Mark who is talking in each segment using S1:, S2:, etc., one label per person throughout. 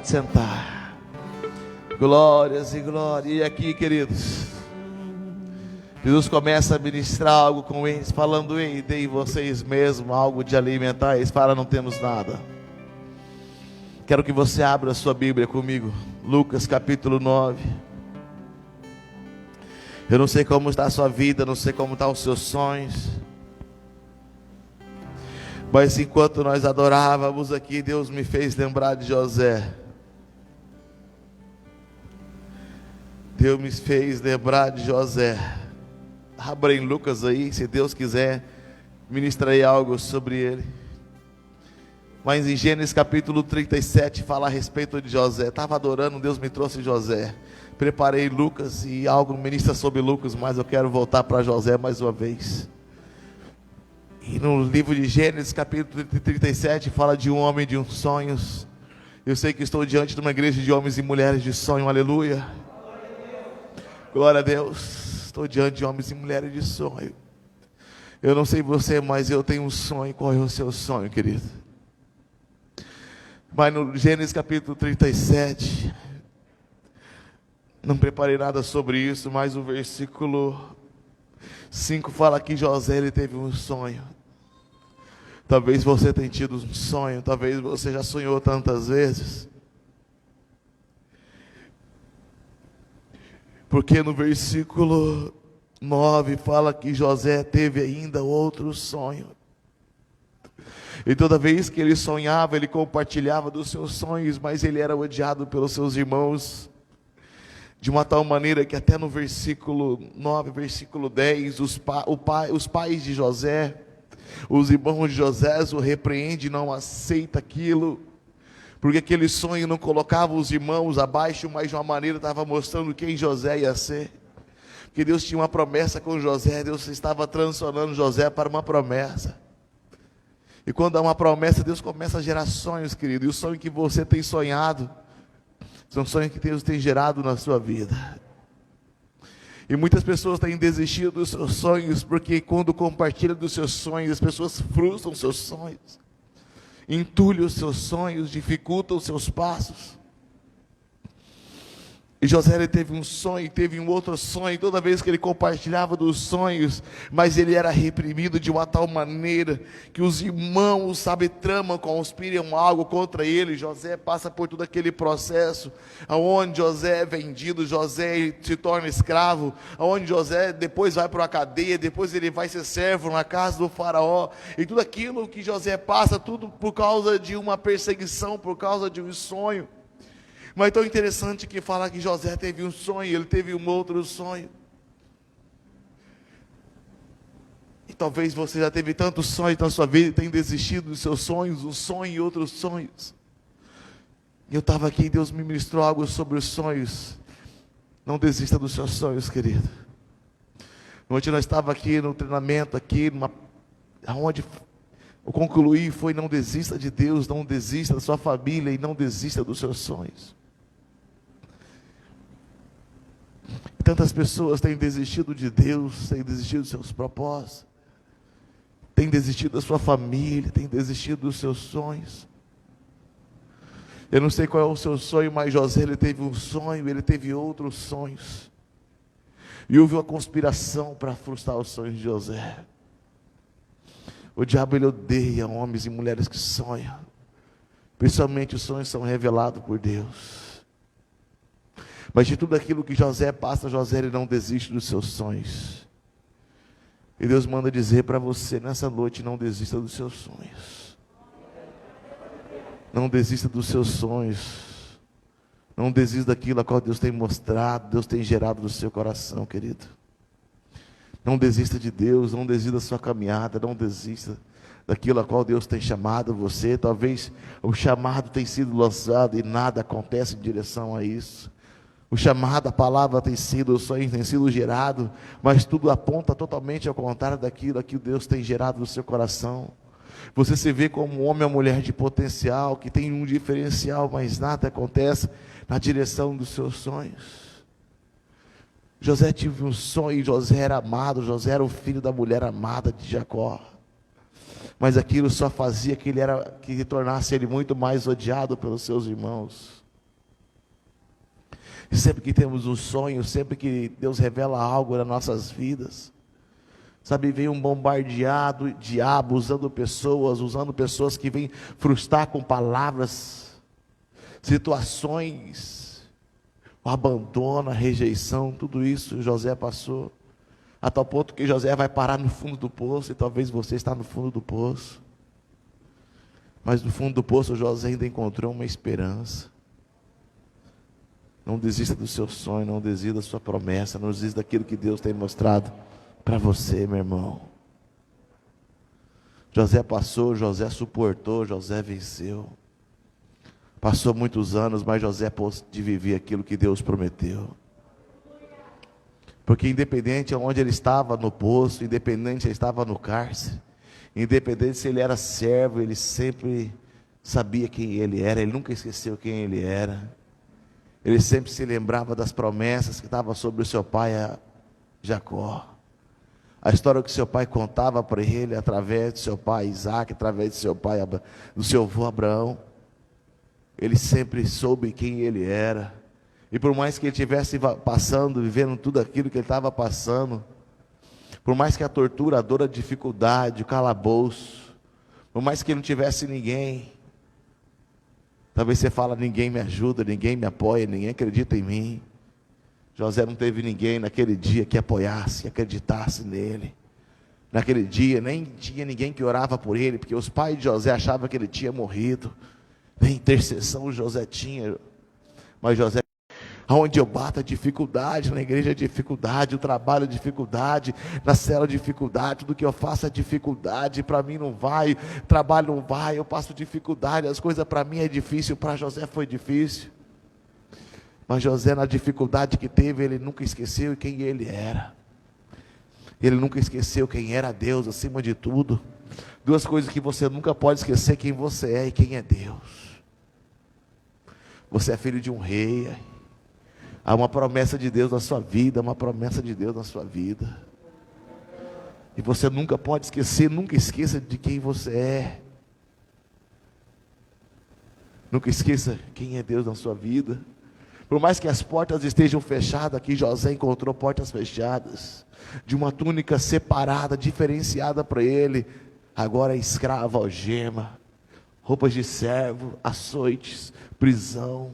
S1: Pode sentar. Glórias e glórias. E aqui, queridos, Jesus começa a ministrar algo com eles, falando: ei, deem vocês mesmos algo de alimentar. Eles falam: não temos nada. Quero que você abra a sua Bíblia comigo, Lucas capítulo 9. Eu não sei como está a sua vida, não sei como estão os seus sonhos, mas enquanto nós adorávamos aqui, Deus me fez lembrar de José. Deus me fez lembrar de José. Abra em Lucas aí, se Deus quiser, ministrarei algo sobre ele. Mas em Gênesis capítulo 37 fala a respeito de José. Estava adorando, Deus me trouxe José. Preparei Lucas e algo ministra sobre Lucas, mas eu quero voltar para José mais uma vez. E no livro de Gênesis capítulo 37 fala de um homem de uns sonhos. Eu sei que estou diante de uma igreja de homens e mulheres de sonho, aleluia. Glória a Deus. Estou diante de homens e mulheres de sonho. Eu não sei você, mas eu tenho um sonho. Qual é o seu sonho, querido? Mas no Gênesis capítulo 37, não preparei nada sobre isso, mas o versículo 5 fala que José, ele teve um sonho. Talvez você tenha tido um sonho, talvez você já sonhou tantas vezes. Porque no versículo 9 fala que José teve ainda outro sonho. E toda vez que ele sonhava, ele compartilhava dos seus sonhos, mas ele era odiado pelos seus irmãos, de uma tal maneira que até no versículo 9, versículo 10, os pais de José, os irmãos de José o repreendem, não aceita aquilo, porque aquele sonho não colocava os irmãos abaixo, mas de uma maneira estava mostrando quem José ia ser. Porque Deus tinha uma promessa com José, Deus estava transformando José para uma promessa. E quando há uma promessa, Deus começa a gerar sonhos, querido. E o sonho que você tem sonhado são sonhos que Deus tem gerado na sua vida. E muitas pessoas têm desistido dos seus sonhos, porque quando compartilham dos seus sonhos, as pessoas frustram os seus sonhos, entulham os seus sonhos, dificultam os seus passos. E José, ele teve um sonho, teve um outro sonho, toda vez que ele compartilhava dos sonhos, mas ele era reprimido de uma tal maneira, que os irmãos, tramam, conspiram algo contra ele. José passa por todo aquele processo, aonde José é vendido, José se torna escravo, aonde José depois vai para uma cadeia, depois ele vai ser servo na casa do faraó, e tudo aquilo que José passa, tudo por causa de uma perseguição, por causa de um sonho. Mas é tão interessante que fala que José teve um sonho, ele teve um outro sonho. E talvez você já teve tantos sonhos na sua vida e tenha desistido dos seus sonhos, um sonho e outros sonhos. E eu estava aqui e Deus me ministrou algo sobre os sonhos. Não desista dos seus sonhos, querido. Ontem nós estávamos aqui no treinamento, onde eu concluí foi: não desista de Deus, não desista da sua família e não desista dos seus sonhos. Tantas pessoas têm desistido de Deus, têm desistido dos seus propósitos, têm desistido da sua família, têm desistido dos seus sonhos. Eu não sei qual é o seu sonho, mas José, ele teve um sonho, ele teve outros sonhos. E houve uma conspiração para frustrar os sonhos de José. O diabo, ele odeia homens e mulheres que sonham. Principalmente os sonhos são revelados por Deus. Mas de tudo aquilo que José passa, José, ele não desiste dos seus sonhos. E Deus manda dizer para você nessa noite: não desista dos seus sonhos. Não desista dos seus sonhos. Não desista daquilo a qual Deus tem mostrado, Deus tem gerado no seu coração, querido. Não desista de Deus, não desista da sua caminhada, não desista daquilo a qual Deus tem chamado você. Talvez o chamado tenha sido lançado e nada acontece em direção a isso. O chamado, a palavra tem sido, o sonho tem sido gerado, mas tudo aponta totalmente ao contrário daquilo que Deus tem gerado no seu coração. Você se vê como um homem ou mulher de potencial, que tem um diferencial, mas nada acontece na direção dos seus sonhos. José teve um sonho, José era amado, José era o filho da mulher amada de Jacó. Mas aquilo só fazia que tornasse ele muito mais odiado pelos seus irmãos. E sempre que temos um sonho, sempre que Deus revela algo nas nossas vidas, sabe, vem um bombardeado, diabo usando pessoas que vêm frustrar com palavras, situações, o abandono, a rejeição, tudo isso José passou, a tal ponto que José vai parar no fundo do poço, e talvez você está no fundo do poço, mas no fundo do poço José ainda encontrou uma esperança. Não desista do seu sonho, não desista da sua promessa, não desista daquilo que Deus tem mostrado para você, meu irmão. José passou, José suportou, José venceu. Passou muitos anos, mas José pôde viver aquilo que Deus prometeu. Porque independente de onde ele estava no poço, independente se ele estava no cárcere, independente se ele era servo, ele sempre sabia quem ele era, ele nunca esqueceu quem ele era. Ele sempre se lembrava das promessas que estavam sobre o seu pai Jacó. A história que seu pai contava para ele, através do seu pai Isaac, através do seu avô Abraão. Ele sempre soube quem ele era. E por mais que ele estivesse passando, vivendo tudo aquilo que ele estava passando, por mais que a tortura, a dor, a dificuldade, o calabouço, por mais que ele não tivesse ninguém, talvez você fala, ninguém me ajuda, ninguém me apoia, ninguém acredita em mim. José não teve ninguém naquele dia que apoiasse, que acreditasse nele. Naquele dia nem tinha ninguém que orava por ele, porque os pais de José achavam que ele tinha morrido. Nem intercessão José tinha. Mas José, aonde eu bato a dificuldade, na igreja a dificuldade, o trabalho a dificuldade, na cela a dificuldade, tudo que eu faço é dificuldade, para mim não vai, o trabalho não vai, eu passo dificuldade, as coisas para mim é difícil, para José foi difícil. Mas José, na dificuldade que teve, ele nunca esqueceu quem ele era. Ele nunca esqueceu quem era Deus acima de tudo. Duas coisas que você nunca pode esquecer: quem você é e quem é Deus. Você é filho de um rei. Há uma promessa de Deus na sua vida, uma promessa de Deus na sua vida. E você nunca pode esquecer, nunca esqueça de quem você é. Nunca esqueça quem é Deus na sua vida. Por mais que as portas estejam fechadas, aqui José encontrou portas fechadas, de uma túnica separada, diferenciada para ele. Agora é escravo, algema, roupas de servo, açoites, prisão.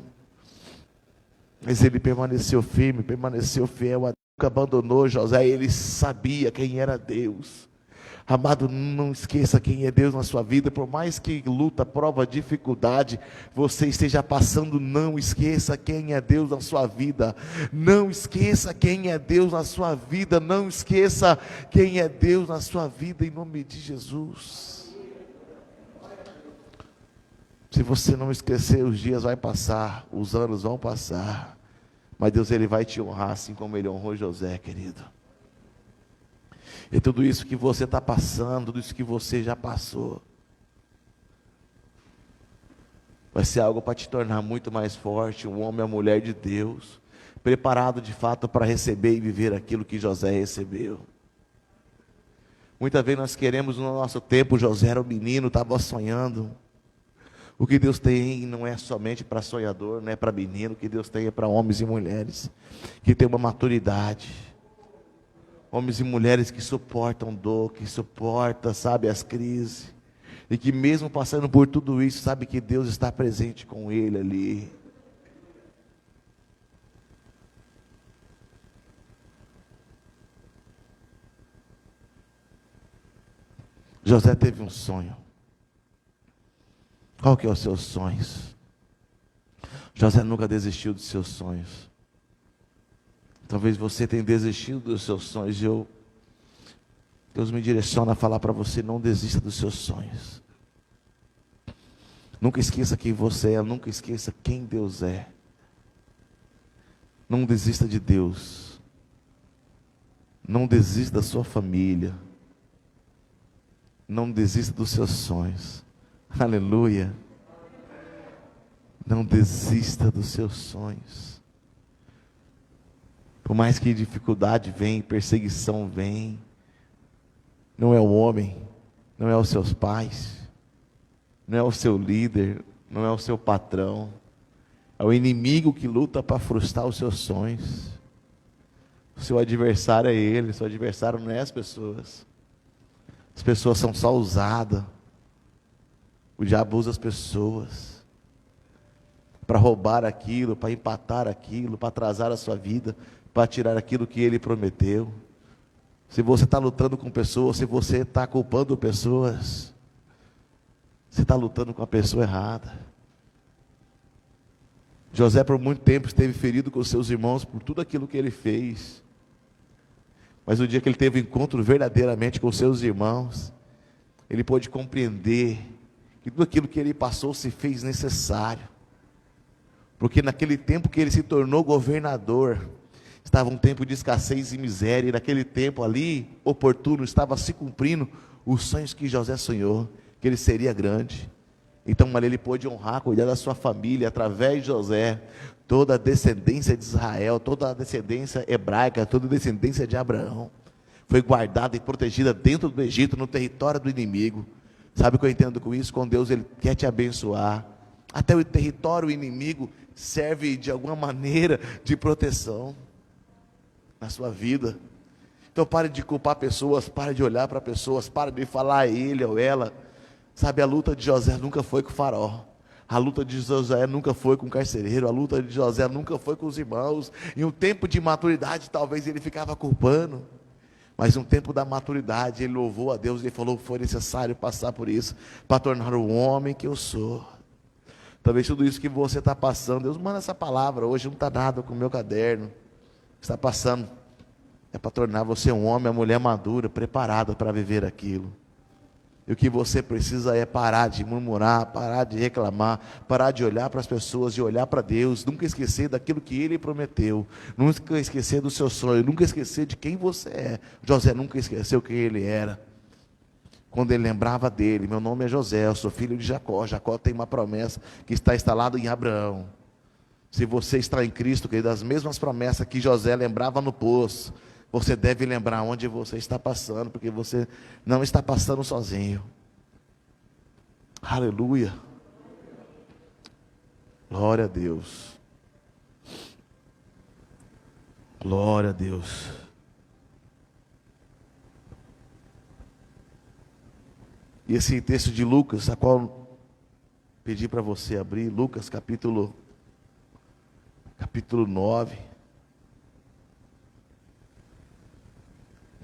S1: Mas ele permaneceu firme, permaneceu fiel, nunca abandonou José. Ele sabia quem era Deus. Amado, não esqueça quem é Deus na sua vida. Por mais que luta, prova, dificuldade você esteja passando, não esqueça quem é Deus na sua vida. Não esqueça quem é Deus na sua vida. Não esqueça quem é Deus na sua vida, em nome de Jesus. Se você não esquecer, os dias vão passar, os anos vão passar, mas Deus, Ele vai te honrar assim como Ele honrou José, querido. E tudo isso que você está passando, tudo isso que você já passou, vai ser algo para te tornar muito mais forte, um homem ou mulher de Deus, preparado de fato para receber e viver aquilo que José recebeu. Muitas vezes nós queremos no nosso tempo, José era um menino, estava sonhando. O que Deus tem não é somente para sonhador, não é para menino, o que Deus tem é para homens e mulheres, que têm uma maturidade. Homens e mulheres que suportam dor, que suportam, sabe, as crises. E que mesmo passando por tudo isso, sabe que Deus está presente com ele ali. José teve um sonho. Qual que é os seus sonhos? José nunca desistiu dos seus sonhos. Talvez você tenha desistido dos seus sonhos. Deus me direciona a falar para você: não desista dos seus sonhos. Nunca esqueça quem você é, nunca esqueça quem Deus é. Não desista de Deus. Não desista da sua família. Não desista dos seus sonhos. Aleluia. Não desista dos seus sonhos. Por mais que dificuldade vem, perseguição vem, não é o homem, não é os seus pais, não é o seu líder, não é o seu patrão, É o inimigo que luta para frustrar os seus sonhos. O seu adversário é ele, o seu adversário não é as pessoas. As pessoas são só usadas. O diabo usa as pessoas para roubar aquilo, para empatar aquilo, para atrasar a sua vida, para tirar aquilo que ele prometeu. Se você está lutando com pessoas, se você está culpando pessoas, você está lutando com a pessoa errada. José por muito tempo esteve ferido com seus irmãos por tudo aquilo que ele fez. Mas no dia que ele teve um encontro verdadeiramente com seus irmãos, ele pôde compreender que tudo aquilo que ele passou se fez necessário. Porque naquele tempo que ele se tornou governador, estava um tempo de escassez e miséria, e naquele tempo ali, oportuno, estava se cumprindo os sonhos que José sonhou, que ele seria grande. Então ali ele pôde honrar, cuidar da sua família, através de José, toda a descendência de Israel, toda a descendência hebraica, toda a descendência de Abraão, foi guardada e protegida dentro do Egito, no território do inimigo. Sabe o que eu entendo com isso? Com Deus ele quer te abençoar. Até o território inimigo serve de alguma maneira de proteção na sua vida. Então pare de culpar pessoas, pare de olhar para pessoas, pare de falar a ele ou ela. Sabe, a luta de José nunca foi com o faraó, a luta de José nunca foi com o carcereiro, a luta de José nunca foi com os irmãos. Em um tempo de maturidade talvez ele ficava culpando, mas no tempo da maturidade ele louvou a Deus e falou que foi necessário passar por isso, para tornar o homem que eu sou. Talvez tudo isso que você está passando, Deus manda essa palavra, hoje não está nada com o meu caderno, está passando, é para tornar você um homem, uma mulher madura, preparada para viver aquilo. E o que você precisa é parar de murmurar, parar de reclamar, parar de olhar para as pessoas e olhar para Deus, nunca esquecer daquilo que Ele prometeu, nunca esquecer do seu sonho, nunca esquecer de quem você é. José nunca esqueceu quem ele era. Quando ele lembrava dele, meu nome é José, eu sou filho de Jacó. Jacó tem uma promessa que está instalada em Abraão. Se você está em Cristo, querido, as mesmas promessas que José lembrava no poço, você deve lembrar onde você está passando, porque você não está passando sozinho. Aleluia. Glória a Deus. Glória a Deus. E esse texto de Lucas, a qual pedi para você abrir, Lucas capítulo 9.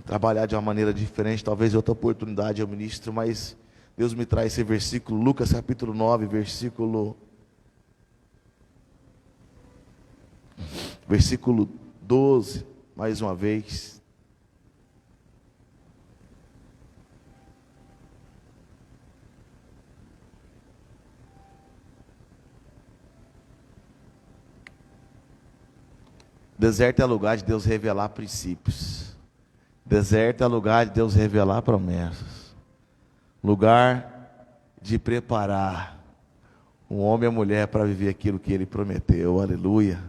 S1: Trabalhar de uma maneira diferente, talvez outra oportunidade eu ministro, mas Deus me traz esse versículo, Lucas capítulo 9, versículo 12, mais uma vez. Deserto é lugar de Deus revelar princípios. Deserto é lugar de Deus revelar promessas. Lugar de preparar um homem e a mulher para viver aquilo que Ele prometeu. Aleluia.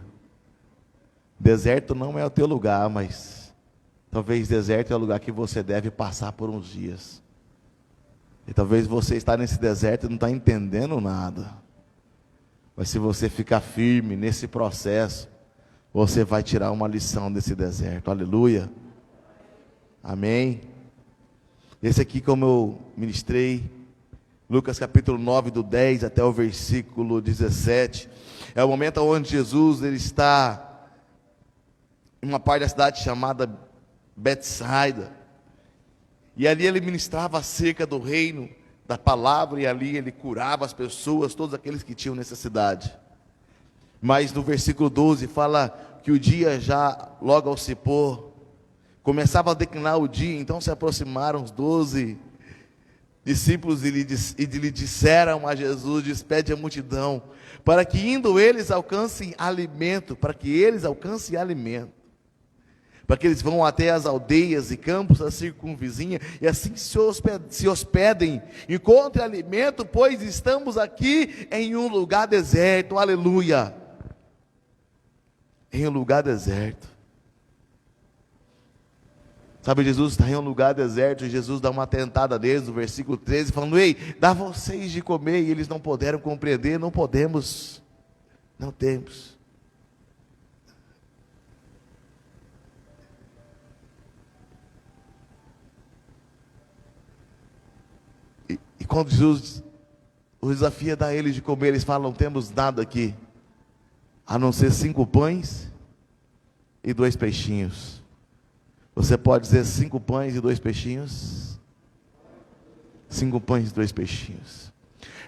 S1: Deserto não é o teu lugar, mas talvez deserto é o lugar que você deve passar por uns dias. E talvez você está nesse deserto e não está entendendo nada. Mas se você ficar firme nesse processo, você vai tirar uma lição desse deserto. Aleluia. Amém. Esse aqui, como eu ministrei, Lucas capítulo 9, do 10 até o versículo 17, é o momento onde Jesus ele está em uma parte da cidade chamada Betsaida, e ali ele ministrava acerca do reino, da palavra, e ali ele curava as pessoas, todos aqueles que tinham necessidade. Mas no versículo 12 fala que o dia já logo ao se pôr, começava a declinar o dia, então se aproximaram os 12 discípulos e lhe disseram a Jesus: despede a multidão, para que indo eles alcancem alimento, para que eles vão até as aldeias e campos da circunvizinha, e assim se hospedem, encontrem alimento, pois estamos aqui em um lugar deserto. Aleluia. Em um lugar deserto. Sabe, Jesus está em um lugar deserto, e Jesus dá uma tentada neles, no versículo 13, falando: ei, dá vocês de comer, e eles não puderam compreender, não podemos. Não temos. E quando Jesus o desafia a eles de comer, eles falam: não temos nada aqui, a não ser 5 pães e 2 peixinhos. Você pode dizer 5 pães e 2 peixinhos? 5 pães e 2 peixinhos.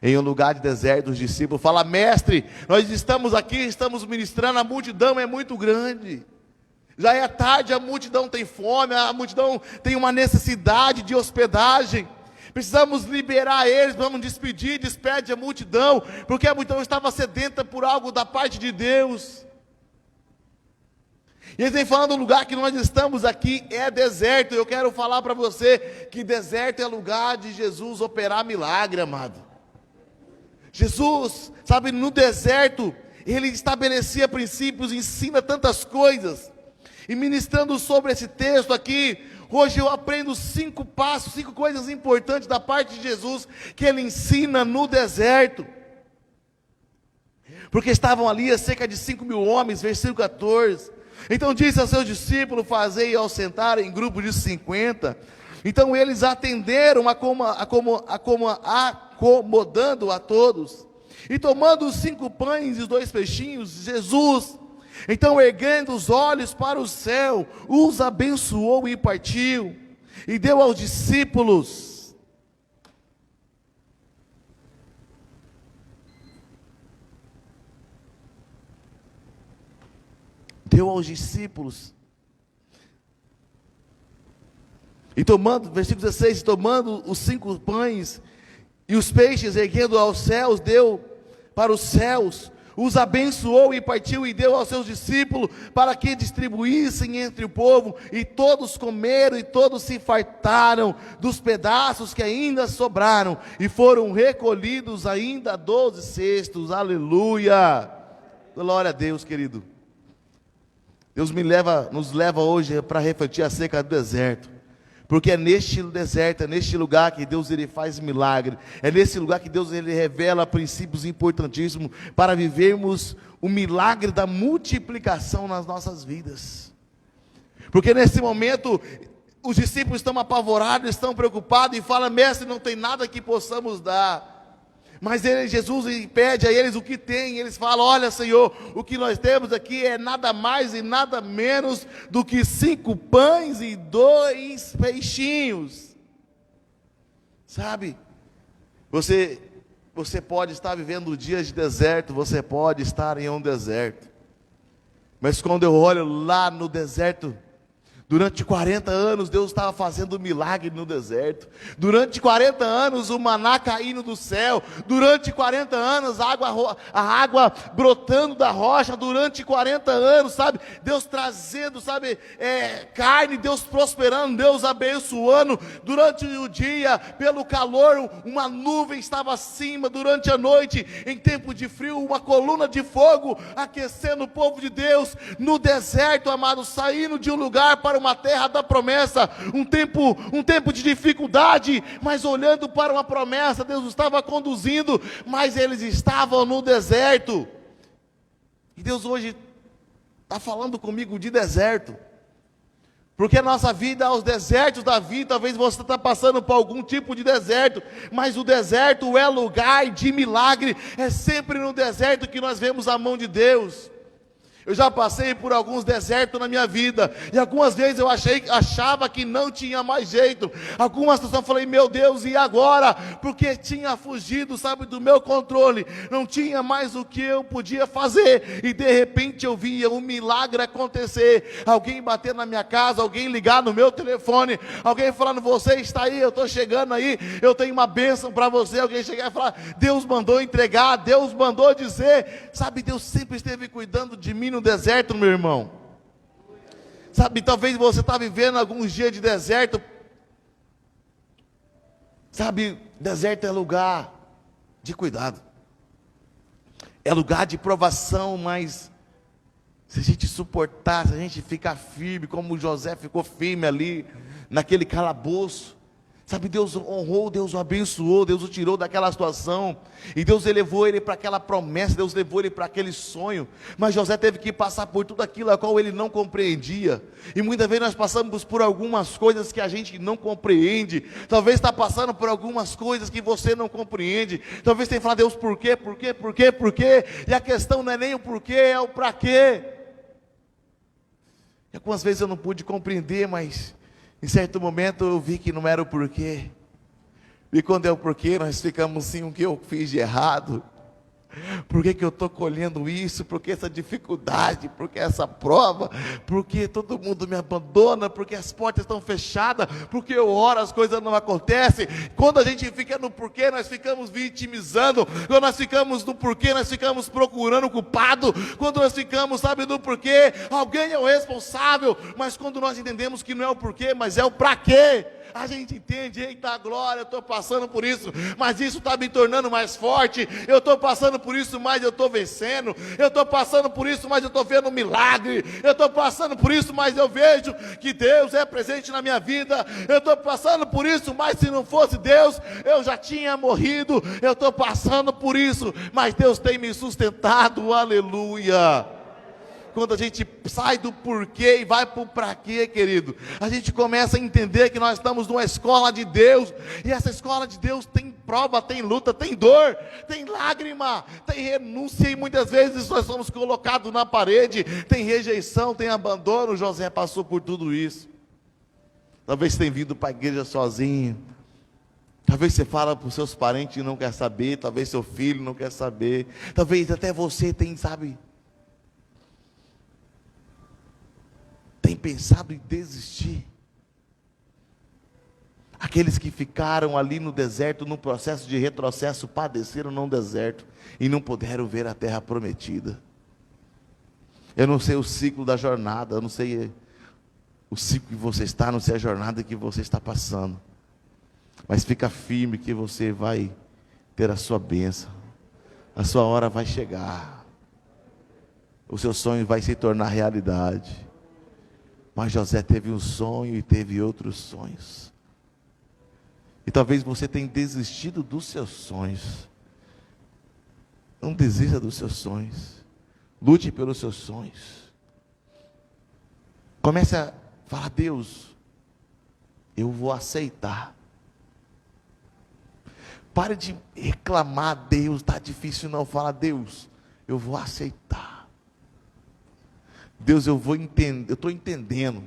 S1: Em um lugar de deserto, os discípulos falam: mestre, nós estamos aqui, estamos ministrando, a multidão é muito grande. Já é tarde, a multidão tem fome, a multidão tem uma necessidade de hospedagem. Precisamos liberar eles, vamos despedir, despede a multidão, porque a multidão estava sedenta por algo da parte de Deus. E eles vêm falando: o lugar que nós estamos aqui é deserto. Eu quero falar para você que deserto é lugar de Jesus operar milagre, amado. Jesus, sabe, no deserto, Ele estabelecia princípios, ensina tantas coisas. E ministrando sobre esse texto aqui, hoje eu aprendo 5 passos, 5 coisas importantes da parte de Jesus, que Ele ensina no deserto. Porque estavam ali cerca de 5.000 homens, versículo 14. Então disse aos seus discípulos: fazei ao sentar em grupo de 50. Então eles atenderam, acomodando a todos. E tomando os 5 pães e os 2 peixinhos, Jesus, então erguendo os olhos para o céu, os abençoou e partiu, e deu aos discípulos. Deu aos discípulos. E tomando, versículo 16, tomando os 5 pães e os peixes, erguendo aos céus, deu para os céus, os abençoou e partiu e deu aos seus discípulos, para que distribuíssem entre o povo, e todos comeram e todos se fartaram dos pedaços que ainda sobraram, e foram recolhidos ainda 12 cestos, aleluia, glória a Deus, querido. Deus nos leva hoje para refletir acerca do deserto, porque é neste deserto, é neste lugar que Deus ele faz milagre, é nesse lugar que Deus ele revela princípios importantíssimos para vivermos o milagre da multiplicação nas nossas vidas. Porque nesse momento os discípulos estão apavorados, estão preocupados e falam: mestre, não tem nada que possamos dar. Mas Jesus pede a eles o que tem. Eles falam: olha, Senhor, o que nós temos aqui é nada mais e nada menos do que 5 pães e 2 peixinhos. Sabe, você pode estar vivendo dias de deserto, você pode estar em um deserto, mas quando eu olho lá no deserto, durante 40 anos Deus estava fazendo milagre no deserto. Durante 40 anos o maná caindo do céu. Durante 40 anos a água brotando da rocha. Durante 40 anos, sabe, Deus trazendo, sabe, carne, Deus prosperando, Deus abençoando. Durante o dia, pelo calor, uma nuvem estava acima. Durante a noite, em tempo de frio, uma coluna de fogo aquecendo o povo de Deus. No deserto, amado, saindo de um lugar para uma terra da promessa, um tempo de dificuldade, mas olhando para uma promessa. Deus estava conduzindo, mas eles estavam no deserto. E Deus hoje está falando comigo de deserto, porque a nossa vida, os desertos da vida, talvez você está passando por algum tipo de deserto, mas o deserto é lugar de milagre. É sempre no deserto que nós vemos a mão de Deus. Eu já passei por alguns desertos na minha vida, e algumas vezes eu achava que não tinha mais jeito. Algumas pessoas eu falei: meu Deus, e agora? Porque tinha fugido, sabe, do meu controle, não tinha mais o que eu podia fazer, e de repente eu via um milagre acontecer, alguém bater na minha casa, alguém ligar no meu telefone, alguém falando: você está aí, eu estou chegando aí, eu tenho uma bênção para você. Alguém chegar e falar: Deus mandou entregar, Deus mandou dizer, sabe, Deus sempre esteve cuidando de mim no deserto, meu irmão. Sabe, talvez você está vivendo alguns dias de deserto. Sabe, deserto é lugar de cuidado, é lugar de provação, mas se a gente suportar, se a gente ficar firme, como José ficou firme ali, naquele calabouço, Sabe, Deus honrou, Deus o abençoou, Deus o tirou daquela situação, e Deus elevou ele para aquela promessa, Deus levou ele para aquele sonho. Mas José teve que passar por tudo aquilo a qual ele não compreendia, e muitas vezes nós passamos por algumas coisas que a gente não compreende. Talvez está passando por algumas coisas que você não compreende, talvez tenha falado: Deus, por quê, por quê, por quê, por quê? E a questão não é nem o porquê, é o para quê. E algumas vezes eu não pude compreender, mas em certo momento eu vi que não era o porquê. E quando é o porquê, nós ficamos assim: o que eu fiz de errado? Por que eu estou colhendo isso? Por que essa dificuldade? Por que essa prova? Por que todo mundo me abandona? Por que as portas estão fechadas? Por que eu oro, as coisas não acontecem? Quando a gente fica no porquê, nós ficamos vitimizando. Quando nós ficamos no porquê, nós ficamos procurando o culpado. Quando nós ficamos, sabe, no porquê, alguém é o responsável. Mas quando nós entendemos que não é o porquê, mas é o para quê, a gente entende: eita glória, eu estou passando por isso, mas isso está me tornando mais forte. Eu estou passando por isso, mas eu estou vencendo. Eu estou passando por isso, mas eu estou vendo um milagre. Eu estou passando por isso, mas eu vejo que Deus é presente na minha vida. Eu estou passando por isso, mas se não fosse Deus, eu já tinha morrido. Eu estou passando por isso, mas Deus tem me sustentado, aleluia. Quando a gente sai do porquê e vai para o para quê, querido, a gente começa a entender que nós estamos numa escola de Deus, e essa escola de Deus tem prova, tem luta, tem dor, tem lágrima, tem renúncia, e muitas vezes nós somos colocados na parede, tem rejeição, tem abandono. José passou por tudo isso. Talvez você tenha vindo para a igreja sozinho, talvez você fala para os seus parentes e não quer saber, talvez seu filho não quer saber, talvez até você tem pensado em desistir. Aqueles que ficaram ali no deserto, no processo de retrocesso, padeceram no deserto e não puderam ver a terra prometida. Eu não sei o ciclo da jornada, eu não sei o ciclo que você está, não sei a jornada que você está passando, mas fica firme que você vai ter a sua bênção, a sua hora vai chegar, o seu sonho vai se tornar realidade. Mas José teve um sonho e teve outros sonhos. E talvez você tenha desistido dos seus sonhos. Não desista dos seus sonhos. Lute pelos seus sonhos. Comece a falar: Deus, eu vou aceitar. Pare de reclamar: Deus, está difícil não. Fala: Deus, eu vou aceitar. Deus, eu vou entender, eu estou entendendo.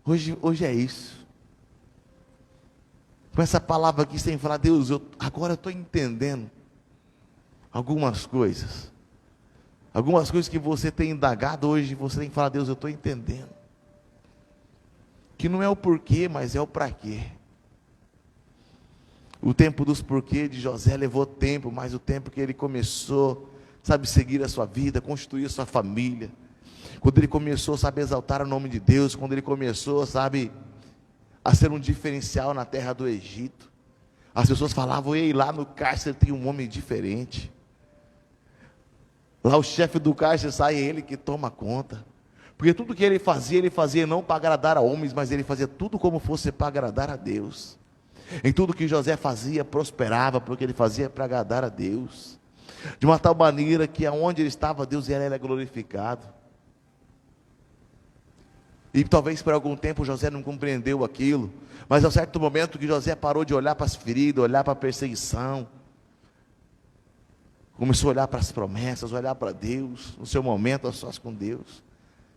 S1: Hoje é isso. Com essa palavra aqui, sem falar: Deus, agora eu estou entendendo algumas coisas. Algumas coisas que você tem indagado hoje, você tem que falar: Deus, eu estou entendendo. Que não é o porquê, mas é o para quê. O tempo dos porquê de José levou tempo, mas o tempo que ele começou, sabe, seguir a sua vida, constituir a sua família, quando ele começou, sabe, a exaltar o nome de Deus, quando ele começou, sabe, a ser um diferencial na terra do Egito, as pessoas falavam: ei, lá no cárcere tem um homem diferente, lá o chefe do cárcere sai, é ele que toma conta, porque tudo que ele fazia não para agradar a homens, mas ele fazia tudo como fosse para agradar a Deus. Em tudo que José fazia, prosperava, porque ele fazia para agradar a Deus, de uma tal maneira que aonde ele estava, Deus era glorificado. E talvez por algum tempo José não compreendeu aquilo, mas a certo momento que José parou de olhar para as feridas, olhar para a perseguição, começou a olhar para as promessas, olhar para Deus, no seu momento a sós com Deus.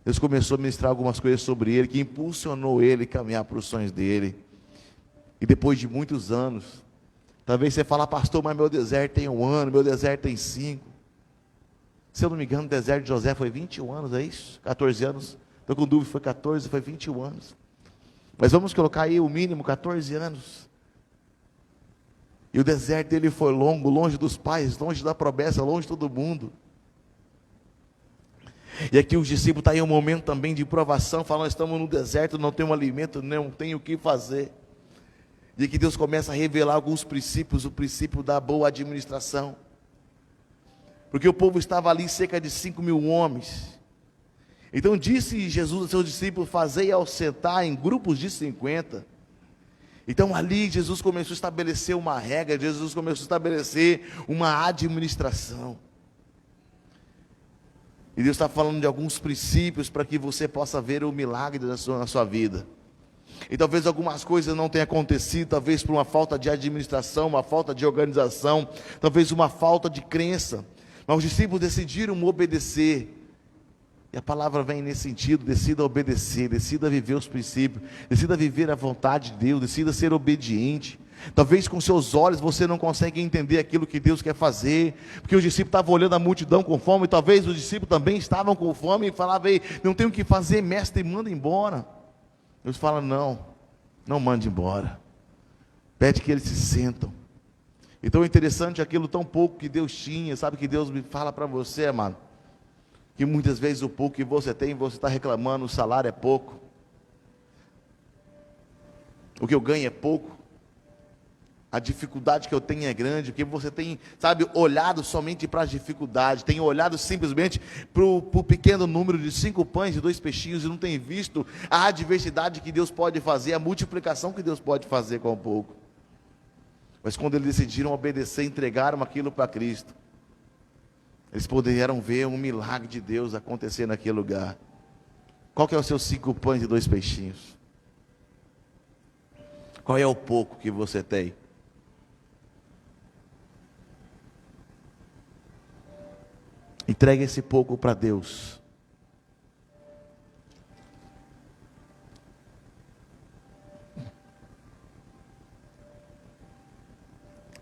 S1: Deus começou a ministrar algumas coisas sobre ele, que impulsionou ele a caminhar para os sonhos dele. E depois de muitos anos, talvez você fale: pastor, mas meu deserto tem 1 ano, meu deserto tem 5. Se eu não me engano, o deserto de José foi 21 anos, é isso? 14 anos? Estou com dúvida, foi 14, foi 21 anos. Mas vamos colocar aí o mínimo 14 anos. E o deserto dele foi longo, longe dos pais, longe da promessa, longe de todo mundo. E aqui os discípulos estão em um momento também de provação, falando: estamos no deserto, não temos alimento, não tem o que fazer. E aqui Deus começa a revelar alguns princípios, o princípio da boa administração. Porque o povo estava ali, cerca de 5.000 homens. Então disse Jesus aos seus discípulos: fazei ao sentar em grupos de 50. Então ali Jesus começou a estabelecer uma regra, Jesus começou a estabelecer uma administração. E Deus está falando de alguns princípios para que você possa ver o milagre na sua vida. E talvez algumas coisas não tenham acontecido, talvez por uma falta de administração, uma falta de organização, talvez uma falta de crença. Mas os discípulos decidiram obedecer. E a palavra vem nesse sentido: decida obedecer, decida viver os princípios, decida viver a vontade de Deus, decida ser obediente. Talvez com seus olhos você não consiga entender aquilo que Deus quer fazer, porque os discípulos estavam olhando a multidão com fome, e talvez os discípulos também estavam com fome, e falavam: ei, não tem o que fazer, mestre, manda embora. Deus fala: não mande embora, pede que eles se sentam. Então é interessante aquilo tão pouco que Deus tinha. Sabe que Deus me fala para você, amado, que muitas vezes o pouco que você tem, você está reclamando, o salário é pouco, o que eu ganho é pouco, a dificuldade que eu tenho é grande, porque você tem, sabe, olhado somente para as dificuldades, tem olhado simplesmente para o pequeno número de 5 pães e 2 peixinhos, e não tem visto a adversidade que Deus pode fazer, a multiplicação que Deus pode fazer com o pouco. Mas quando eles decidiram obedecer, entregaram aquilo para Cristo, eles poderiam ver um milagre de Deus acontecer naquele lugar. Qual que é os seus 5 pães e 2 peixinhos? Qual é o pouco que você tem? Entregue esse pouco para Deus.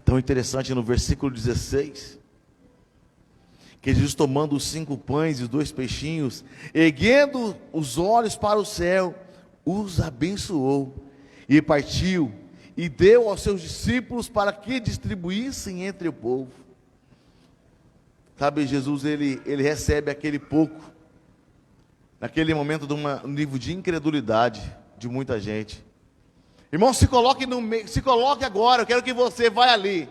S1: Tão interessante no versículo 16, que Jesus, tomando os 5 pães e os 2 peixinhos, erguendo os olhos para o céu, os abençoou, e partiu, e deu aos seus discípulos para que distribuíssem entre o povo. Sabe, Jesus, ele recebe aquele pouco, naquele momento de um nível de incredulidade de muita gente. Irmão, se coloque no meio, se coloque agora, eu quero que você vá ali.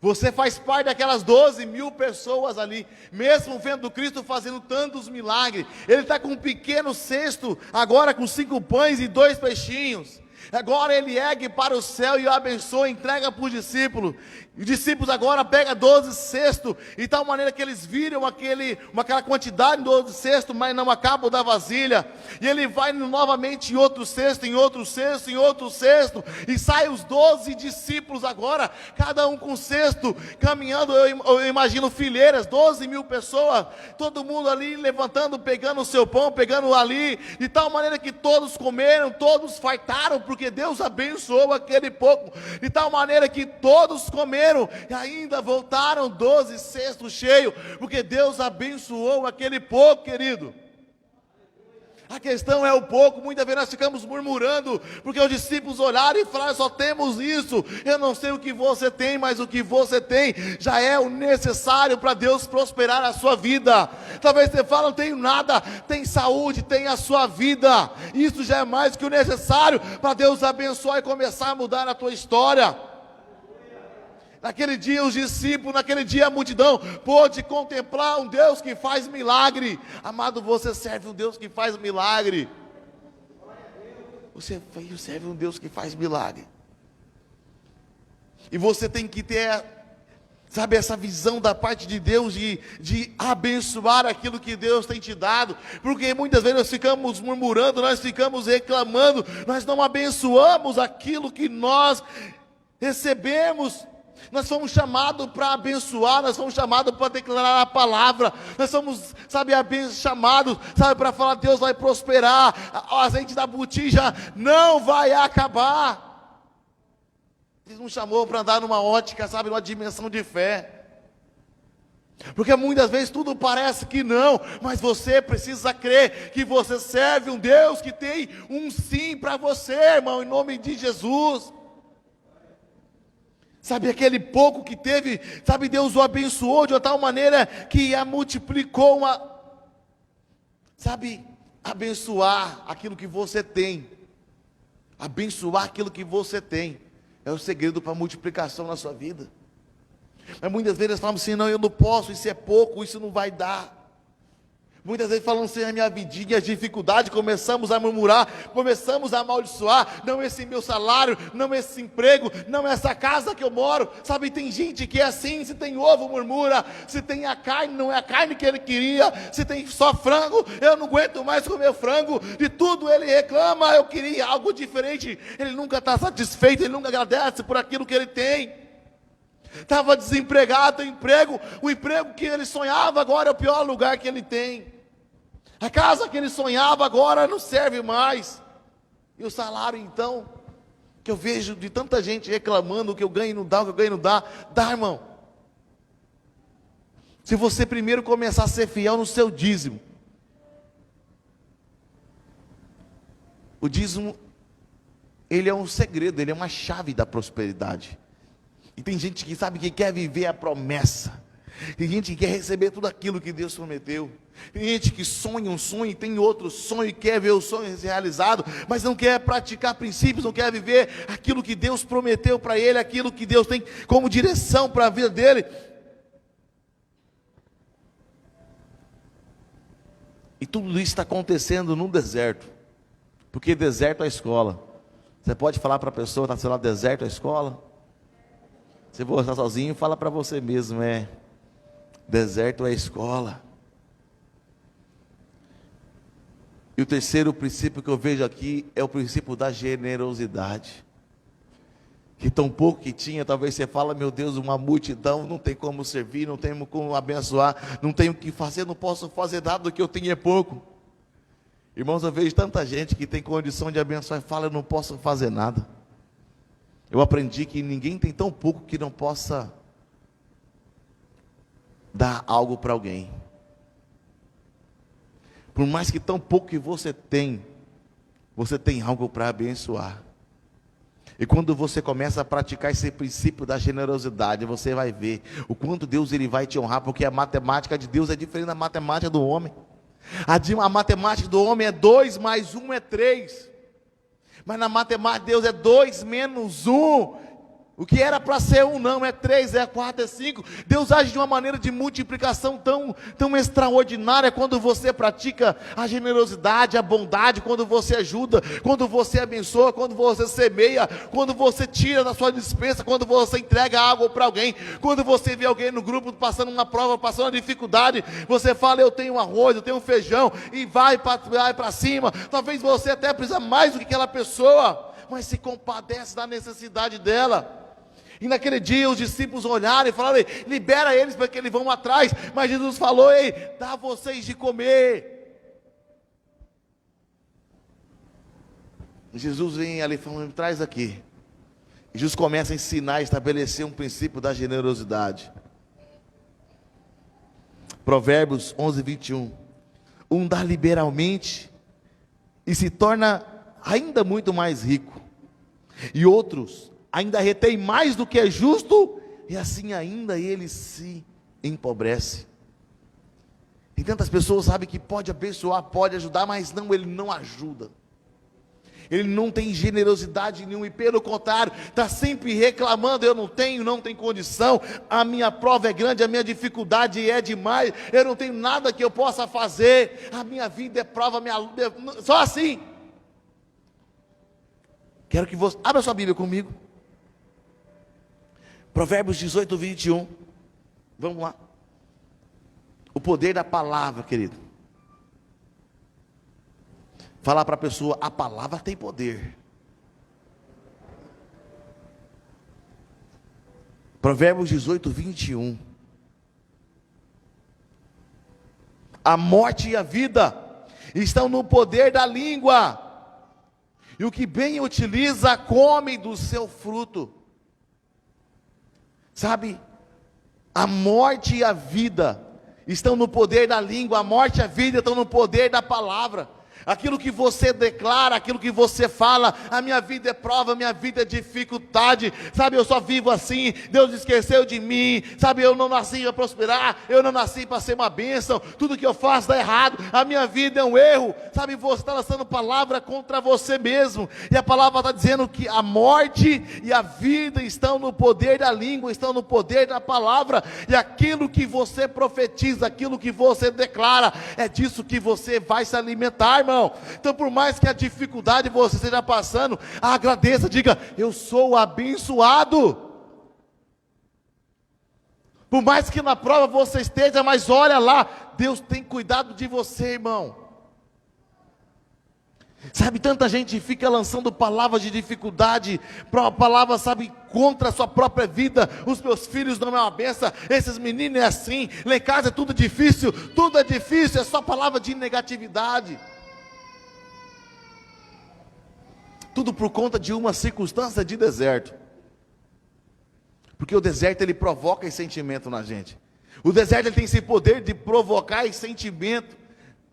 S1: Você faz parte daquelas 12.000 pessoas ali, mesmo vendo Cristo fazendo tantos milagres. Ele está com um pequeno cesto, agora com 5 pães e 2 peixinhos. Agora ele ergue para o céu e o abençoa, entrega para os discípulos. Os discípulos agora pegam 12 cestos, de tal maneira que eles viram aquela quantidade de 12 cestos, mas não acabam da vasilha. E ele vai novamente em outro cesto, em outro cesto, em outro cesto, e sai os 12 discípulos agora, cada um com um cesto, caminhando. Eu imagino fileiras, 12.000 pessoas, todo mundo ali levantando, pegando o seu pão, pegando ali, de tal maneira que todos comeram, todos fartaram, porque Deus abençoou aquele pouco, de tal maneira que todos comeram, e ainda voltaram 12 cestos cheios, porque Deus abençoou aquele pouco, querido. A questão é o pouco. Muitas vezes nós ficamos murmurando, porque os discípulos olharam e falaram: só temos isso. Eu não sei o que você tem, mas o que você tem já é o necessário para Deus prosperar a sua vida. Talvez você fale: não tenho nada. Tem saúde, tem a sua vida. Isso já é mais que o necessário para Deus abençoar e começar a mudar a tua história. Naquele dia os discípulos, naquele dia a multidão pôde contemplar um Deus que faz milagre. Amado, você serve um Deus que faz milagre. Você serve um Deus que faz milagre. E você tem que ter, sabe, essa visão da parte de Deus de abençoar aquilo que Deus tem te dado. Porque muitas vezes nós ficamos murmurando, nós ficamos reclamando, nós não abençoamos aquilo que nós recebemos. Nós fomos chamados para abençoar, nós fomos chamados para declarar a palavra, nós somos, sabe, chamados, sabe, para falar: Deus vai prosperar, o azeite da botija não vai acabar. Deus nos chamou para andar numa ótica, sabe, numa dimensão de fé. Porque muitas vezes tudo parece que não, mas você precisa crer que você serve um Deus que tem um sim para você, irmão, em nome de Jesus. Sabe, aquele pouco que teve, sabe, Deus o abençoou de uma tal maneira que a multiplicou, sabe, abençoar aquilo que você tem. Abençoar aquilo que você tem é o segredo para a multiplicação na sua vida. Mas muitas vezes nós falamos assim: não, eu não posso, isso é pouco, isso não vai dar. Muitas vezes falando sem a minha vidinha, as dificuldades, começamos a murmurar, começamos a amaldiçoar, não esse meu salário, não esse emprego, não essa casa que eu moro. Sabe, tem gente que é assim, se tem ovo murmura, se tem a carne, não é a carne que ele queria, se tem só frango, eu não aguento mais comer frango, de tudo ele reclama, eu queria algo diferente. Ele nunca está satisfeito, ele nunca agradece por aquilo que ele tem. Estava desempregado, tem emprego, o emprego que ele sonhava agora é o pior lugar que ele tem. A casa que ele sonhava agora não serve mais. E o salário então, que eu vejo de tanta gente reclamando, o que eu ganho não dá, o que eu ganho não dá. Dá, irmão. Se você primeiro começar a ser fiel no seu dízimo. O dízimo, ele é um segredo, ele é uma chave da prosperidade. E tem gente que sabe que quer viver a promessa. Tem gente que quer receber tudo aquilo que Deus prometeu. Tem gente que sonha um sonho, tem outro sonho e quer ver o sonho realizado, mas não quer praticar princípios, não quer viver aquilo que Deus prometeu para ele, aquilo que Deus tem como direção para a vida dele. E tudo isso está acontecendo no deserto, porque deserto é a escola. Você pode falar para a pessoa que está do seu lado, deserto é a escola? Se você estar sozinho, fala para você mesmo, deserto é a escola. E o terceiro princípio que eu vejo aqui é o princípio da generosidade. Que tão pouco que tinha, talvez você fala, meu Deus, uma multidão, não tem como servir, não tem como abençoar, não tenho o que fazer, não posso fazer nada, do que eu tenho é pouco. Irmãos, eu vejo tanta gente que tem condição de abençoar e fala, eu não posso fazer nada. Eu aprendi que ninguém tem tão pouco que não possa dar algo para alguém. Por mais que tão pouco que você tem algo para abençoar. E quando você começa a praticar esse princípio da generosidade, você vai ver o quanto Deus ele vai te honrar, porque a matemática de Deus é diferente da matemática do homem. A matemática do homem é 2 mais 1 é 3. Mas na matemática de Deus é 2 menos 1. O que era para ser 1 não, é 3, é 4, é 5. Deus age de uma maneira de multiplicação tão extraordinária quando você pratica a generosidade, a bondade, quando você ajuda, quando você abençoa, quando você semeia, quando você tira da sua despensa, quando você entrega algo para alguém, quando você vê alguém no grupo passando uma prova, passando uma dificuldade, você fala, eu tenho arroz, eu tenho feijão, e vai para cima. Talvez você até precisa mais do que aquela pessoa, mas se compadece da necessidade dela. E naquele dia os discípulos olharam e falaram, libera eles para que eles vão atrás. Mas Jesus falou, dá vocês de comer. Jesus vem ali falando, traz aqui. E Jesus começa a ensinar, a estabelecer um princípio da generosidade. Provérbios 11, 21. Um dá liberalmente e se torna ainda muito mais rico. E outros ainda retém mais do que é justo, e assim ainda ele se empobrece. E tantas pessoas sabem que pode abençoar, pode ajudar, mas não, ele não ajuda. Ele não tem generosidade nenhuma, e pelo contrário, está sempre reclamando, eu não tenho condição, a minha prova é grande, a minha dificuldade é demais, eu não tenho nada que eu possa fazer, a minha vida é prova, só assim. Quero que você, abra sua Bíblia comigo. Provérbios 18, 21. Vamos lá. O poder da palavra, querido. Falar para a pessoa, a palavra tem poder. Provérbios 18, 21. A morte e a vida estão no poder da língua, e o que bem utiliza, come do seu fruto. Sabe, a morte e a vida estão no poder da língua, a morte e a vida estão no poder da palavra. Aquilo que você declara, aquilo que você fala, a minha vida é prova, a minha vida é dificuldade, sabe, eu só vivo assim, Deus esqueceu de mim, sabe, eu não nasci para prosperar, eu não nasci para ser uma bênção, tudo que eu faço dá errado, a minha vida é um erro, sabe, você está lançando palavra contra você mesmo, e a palavra está dizendo que a morte e a vida estão no poder da língua, estão no poder da palavra, e aquilo que você profetiza, aquilo que você declara, é disso que você vai se alimentar, irmão. Então, por mais que a dificuldade você esteja passando, agradeça, diga: eu sou abençoado. Por mais que na prova você esteja, mas olha lá, Deus tem cuidado de você, irmão. Sabe, tanta gente fica lançando palavras de dificuldade, palavras, sabe, contra a sua própria vida. Os meus filhos não é uma benção, esses meninos é assim, lá em casa é tudo é difícil, é só palavra de negatividade. Tudo por conta de uma circunstância de deserto. Porque o deserto, ele provoca esse sentimento na gente. O deserto, ele tem esse poder de provocar esse sentimento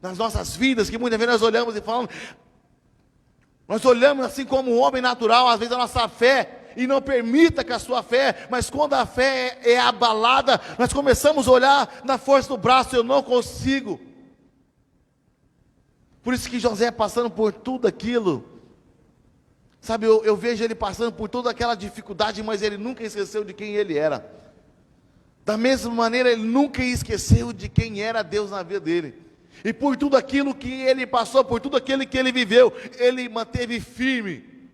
S1: nas nossas vidas, que muitas vezes nós olhamos e falamos, nós olhamos assim como um homem natural, às vezes a nossa fé, e não permita que a sua fé, mas quando a fé é abalada, nós começamos a olhar na força do braço, eu não consigo. Por isso que José, passando por tudo aquilo, sabe, eu vejo ele passando por toda aquela dificuldade, mas ele nunca esqueceu de quem ele era. Da mesma maneira, ele nunca esqueceu de quem era Deus na vida dele. E por tudo aquilo que ele passou, por tudo aquilo que ele viveu, ele manteve firme.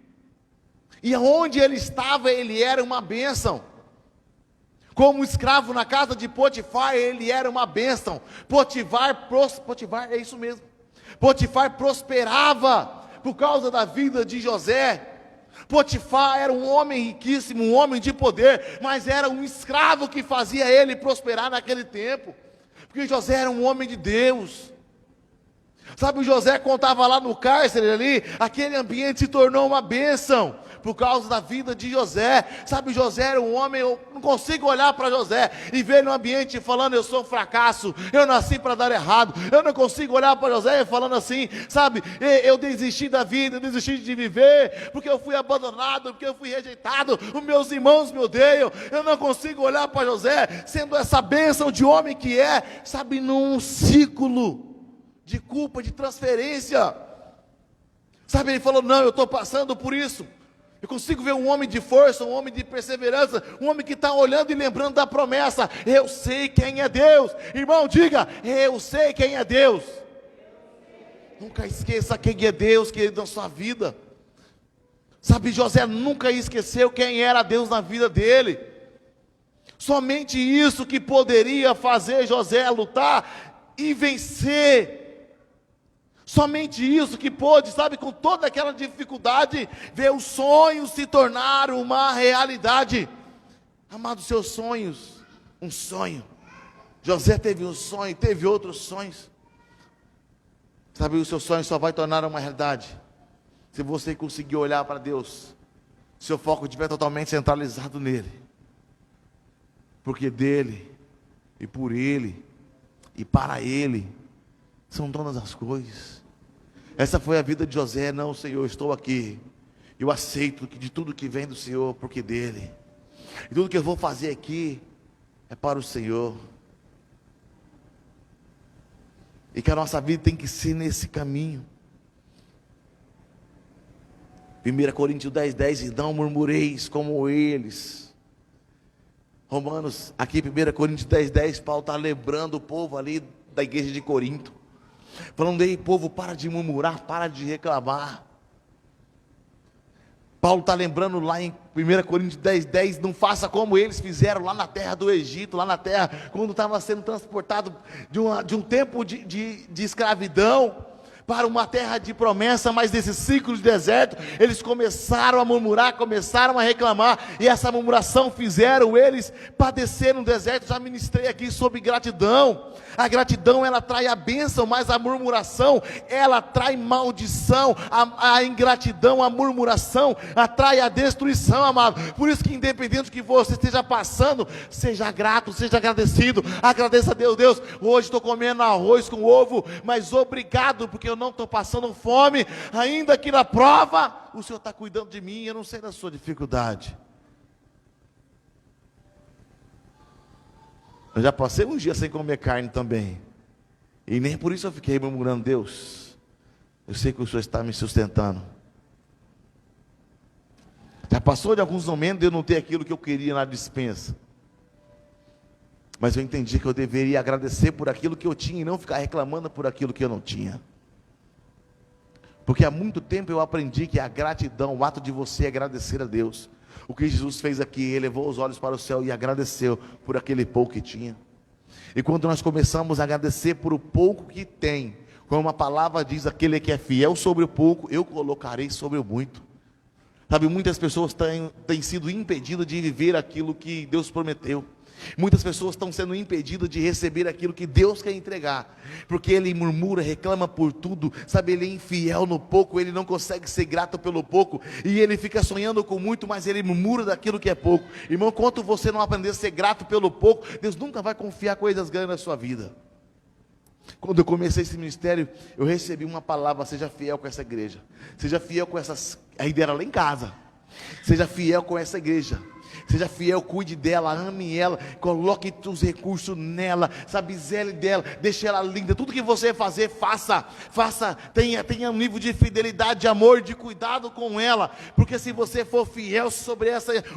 S1: E aonde ele estava, ele era uma bênção. Como escravo na casa de Potifar, ele era uma bênção. Potifar, é isso mesmo. Potifar prosperava por causa da vida de José. Potifar era um homem riquíssimo, um homem de poder, mas era um escravo que fazia ele prosperar naquele tempo, porque José era um homem de Deus. Sabe, o José contava lá no cárcere ali, aquele ambiente se tornou uma bênção, por causa da vida de José. Sabe, José era um homem, eu não consigo olhar para José e ver no ambiente falando, eu sou um fracasso, eu nasci para dar errado. Eu não consigo olhar para José falando assim, sabe, eu desisti da vida, eu desisti de viver, porque eu fui abandonado, porque eu fui rejeitado, os meus irmãos me odeiam. Eu não consigo olhar para José sendo essa bênção de homem que é, sabe, num ciclo de culpa, de transferência. Sabe, ele falou, não, eu estou passando por isso. Eu consigo ver um homem de força, um homem de perseverança, um homem que está olhando e lembrando da promessa. Eu sei quem é Deus. Irmão, diga, eu sei quem é Deus. Nunca esqueça quem é Deus, querido, na sua vida. Sabe, José nunca esqueceu quem era Deus na vida dele. Somente isso que poderia fazer José lutar e vencer. Somente isso que pôde, sabe, com toda aquela dificuldade, ver o sonho se tornar uma realidade. Amados, seus sonhos, um sonho. José teve um sonho, teve outros sonhos. Sabe, o seu sonho só vai tornar uma realidade se você conseguir olhar para Deus, seu foco estiver totalmente centralizado nele. Porque dele, e por ele, e para ele, são todas as coisas. Essa foi a vida de José. Não, Senhor, eu estou aqui, eu aceito de tudo que vem do Senhor, porque dele, e tudo que eu vou fazer aqui é para o Senhor. E que a nossa vida tem que ser nesse caminho. 1 Coríntios 10:10, e não murmureis como eles. Romanos, aqui 1 Coríntios 10:10, Paulo está lembrando o povo ali da igreja de Corinto, falando, ei povo, para de murmurar, para de reclamar. Paulo está lembrando lá em 1 Coríntios 10:10, não faça como eles fizeram lá na terra do Egito, lá na terra, quando estava sendo transportado de um tempo de escravidão, para uma terra de promessa, mas nesse ciclo de deserto, eles começaram a murmurar, começaram a reclamar, e essa murmuração fizeram eles padecer no deserto. Já ministrei aqui sobre gratidão. A gratidão, ela traz a bênção, mas a murmuração, ela traz maldição. A ingratidão, a murmuração, atrai a destruição, amado. Por isso que independente do que você esteja passando, seja grato, seja agradecido, agradeça a Deus. Deus, hoje estou comendo arroz com ovo, mas obrigado, porque eu não estou passando fome, ainda que na prova, o Senhor está cuidando de mim, eu não sei da sua dificuldade. Eu já passei uns dias sem comer carne também, e nem por isso eu fiquei murmurando: Deus, eu sei que o Senhor está me sustentando. Já passou de alguns momentos de eu não ter aquilo que eu queria na despensa, mas eu entendi que eu deveria agradecer por aquilo que eu tinha e não ficar reclamando por aquilo que eu não tinha. Porque há muito tempo eu aprendi que a gratidão, o ato de você agradecer a Deus, o que Jesus fez aqui, Ele levou os olhos para o céu e agradeceu por aquele pouco que tinha. E quando nós começamos a agradecer por o pouco que tem, como a palavra diz, aquele que é fiel sobre o pouco, eu colocarei sobre o muito. Sabe, muitas pessoas têm sido impedidas de viver aquilo que Deus prometeu. Muitas pessoas estão sendo impedidas de receber aquilo que Deus quer entregar, porque ele murmura, reclama por tudo, sabe, ele é infiel no pouco, ele não consegue ser grato pelo pouco, e ele fica sonhando com muito, mas ele murmura daquilo que é pouco. Irmão, enquanto você não aprender a ser grato pelo pouco, Deus nunca vai confiar coisas grandes na sua vida. Quando eu comecei esse ministério, eu recebi uma palavra: seja fiel com essa igreja, seja fiel com essas, a ideia era lá em casa, seja fiel com essa igreja, seja fiel, cuide dela, ame ela, coloque os recursos nela, sabe, zele dela, deixe ela linda, tudo que você fazer, faça, tenha um nível de fidelidade, de amor, de cuidado com ela, porque se você for fiel sobre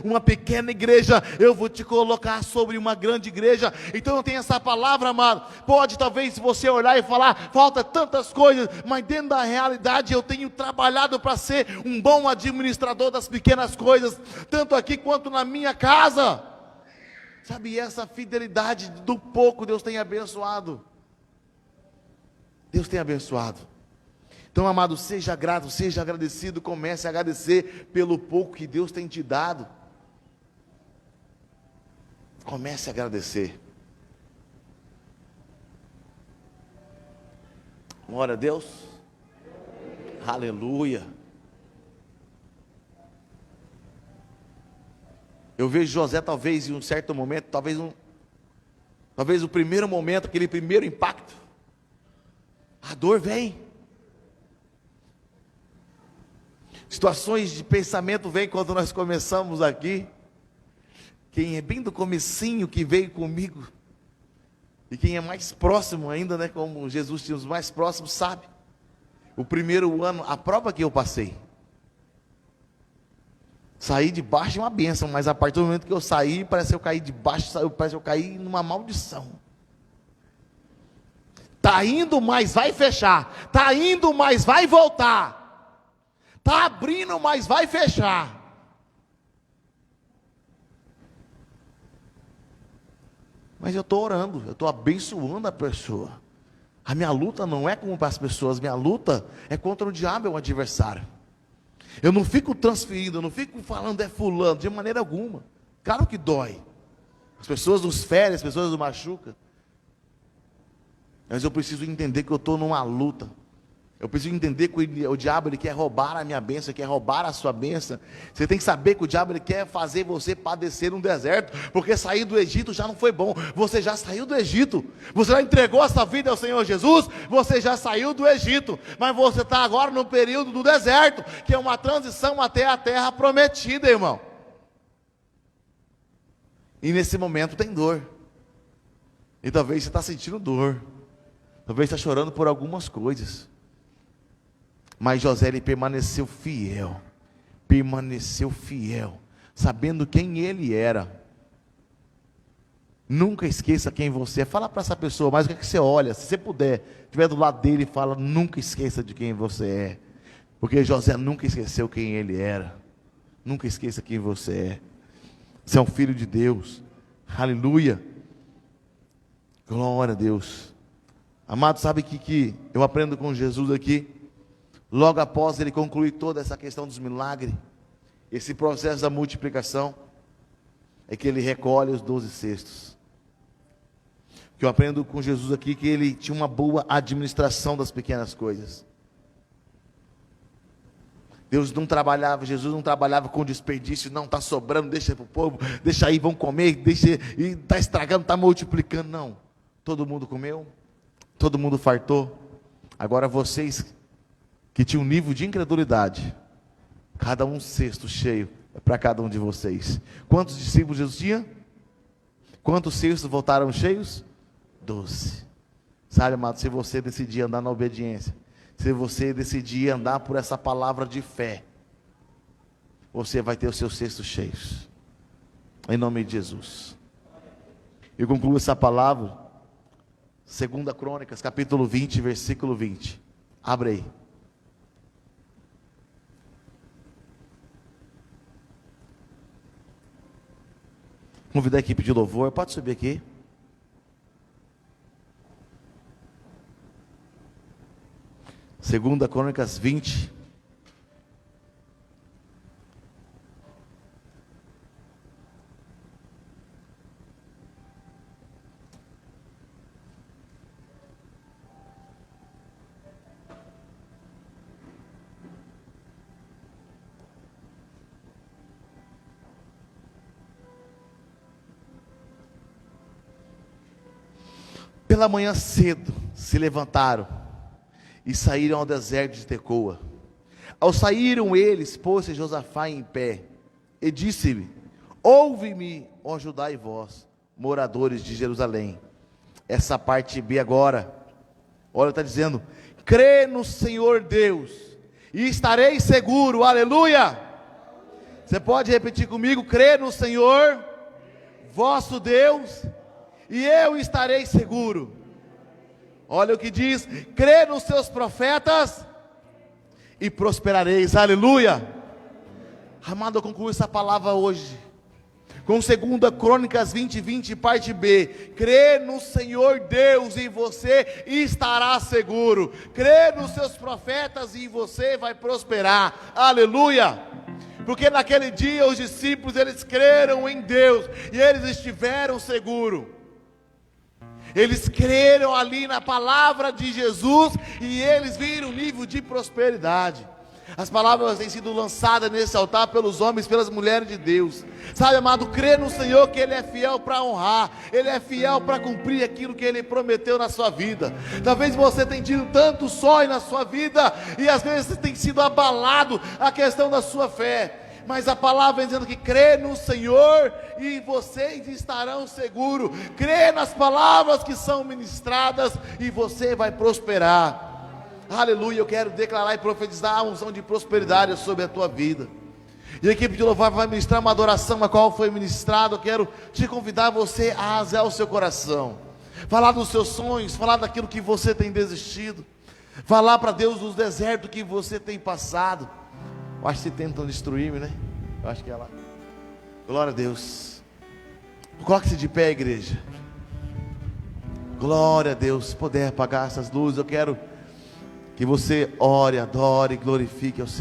S1: uma pequena igreja, eu vou te colocar sobre uma grande igreja. Então eu tenho essa palavra, amado. Pode talvez você olhar e falar: falta tantas coisas, mas dentro da realidade eu tenho trabalhado para ser um bom administrador das pequenas coisas, tanto aqui quanto na minha casa, sabe, essa fidelidade do pouco Deus tem abençoado. Deus tem abençoado. Então, amado, seja grato, seja agradecido, comece a agradecer pelo pouco que Deus tem te dado. Comece a agradecer. Glória a Deus. Aleluia. Eu vejo José, talvez em um certo momento, talvez o primeiro momento, aquele primeiro impacto, a dor vem, situações de pensamento vêm quando nós começamos aqui. Quem é bem do comecinho que veio comigo, e quem é mais próximo ainda, né, como Jesus tinha os mais próximos, sabe, o primeiro ano, a prova que eu passei, saí debaixo de uma bênção, mas a partir do momento que eu saí, parece que eu caí debaixo, parece que eu caí numa maldição. Está indo, mas vai fechar. Está indo, mas vai voltar. Está abrindo, mas vai fechar. Mas eu estou orando, eu estou abençoando a pessoa. A minha luta não é como para as pessoas, minha luta é contra o diabo, é o adversário. Eu não fico transferindo, eu não fico falando é fulano, de maneira alguma. Claro que dói. As pessoas nos ferem, as pessoas nos machucam. Mas eu preciso entender que eu estou numa luta. Eu preciso entender que o diabo ele quer roubar a minha bênção, quer roubar a sua bênção. Você tem que saber que o diabo ele quer fazer você padecer no deserto, porque sair do Egito já não foi bom. Você já saiu do Egito, você já entregou a sua vida ao Senhor Jesus, você já saiu do Egito, mas você está agora no período do deserto, que é uma transição até a terra prometida, irmão. E nesse momento tem dor, e talvez você está sentindo dor, talvez está chorando por algumas coisas. Mas José, ele permaneceu fiel, sabendo quem ele era. Nunca esqueça quem você é. Fala para essa pessoa, mas o que é que você olha? Se você puder, estiver do lado dele, fala: nunca esqueça de quem você é. Porque José nunca esqueceu quem ele era. Nunca esqueça quem você é. Você é um filho de Deus. Aleluia. Glória a Deus. Amado, sabe que eu aprendo com Jesus aqui? Logo após ele concluir toda essa questão dos milagres, esse processo da multiplicação, é que ele recolhe os 12 cestos. O que eu aprendo com Jesus aqui, que ele tinha uma boa administração das pequenas coisas. Jesus não trabalhava com desperdício, não, está sobrando, deixa para o povo, deixa aí, vão comer, deixa, e está estragando, está multiplicando, não. Todo mundo comeu, todo mundo fartou. Agora vocês que tinham um nível de incredulidade, cada um cesto cheio para cada um de vocês. Quantos discípulos Jesus tinha? Quantos cestos voltaram cheios? 12. Sabe, amado, se você decidir andar na obediência, se você decidir andar por essa palavra de fé, você vai ter os seus cestos cheios, em nome de Jesus. Eu concluo essa palavra, 2 Crônicas, capítulo 20, versículo 20. Abre aí. Convidar a equipe de louvor, pode subir aqui. Segunda Crônicas 20. Pela manhã cedo se levantaram e saíram ao deserto de Tecoa. Ao saíram eles, pôs-se Josafá em pé e disse-lhe: ouve-me, ó Judá e vós, moradores de Jerusalém. Essa parte B agora, olha, está dizendo: crê no Senhor Deus e estarei seguro, aleluia. Você pode repetir comigo: crê no Senhor vosso Deus e eu estarei seguro. Olha o que diz: crê nos seus profetas e prosperareis, aleluia. Amado, eu concluo essa palavra hoje com 2 Crônicas 20, 20, parte B. Crê no Senhor Deus e você estará seguro. Crê nos seus profetas e você vai prosperar, aleluia. Porque naquele dia os discípulos, eles creram em Deus e eles estiveram seguros. Eles creram ali na palavra de Jesus e eles viram um nível de prosperidade. As palavras têm sido lançadas nesse altar pelos homens, pelas mulheres de Deus. Sabe, amado, crê no Senhor que Ele é fiel para honrar, Ele é fiel para cumprir aquilo que Ele prometeu na sua vida. Talvez você tenha tido tanto sonho na sua vida e às vezes tem sido abalado a questão da sua fé. Mas a palavra vem dizendo que crê no Senhor e vocês estarão seguros. Crê nas palavras que são ministradas e você vai prosperar. Aleluia, eu quero declarar e profetizar a unção de prosperidade sobre a tua vida. E a equipe de louvor vai ministrar uma adoração a qual foi ministrado. Eu quero te convidar você a rasgar o seu coração, falar dos seus sonhos, falar daquilo que você tem desistido, falar para Deus dos desertos que você tem passado. Eu acho que tentam destruir-me, né? Eu acho que é lá. Glória a Deus. Coloque-se de pé, igreja. Glória a Deus. Se puder apagar essas luzes, eu quero que você ore, adore, glorifique ao Senhor.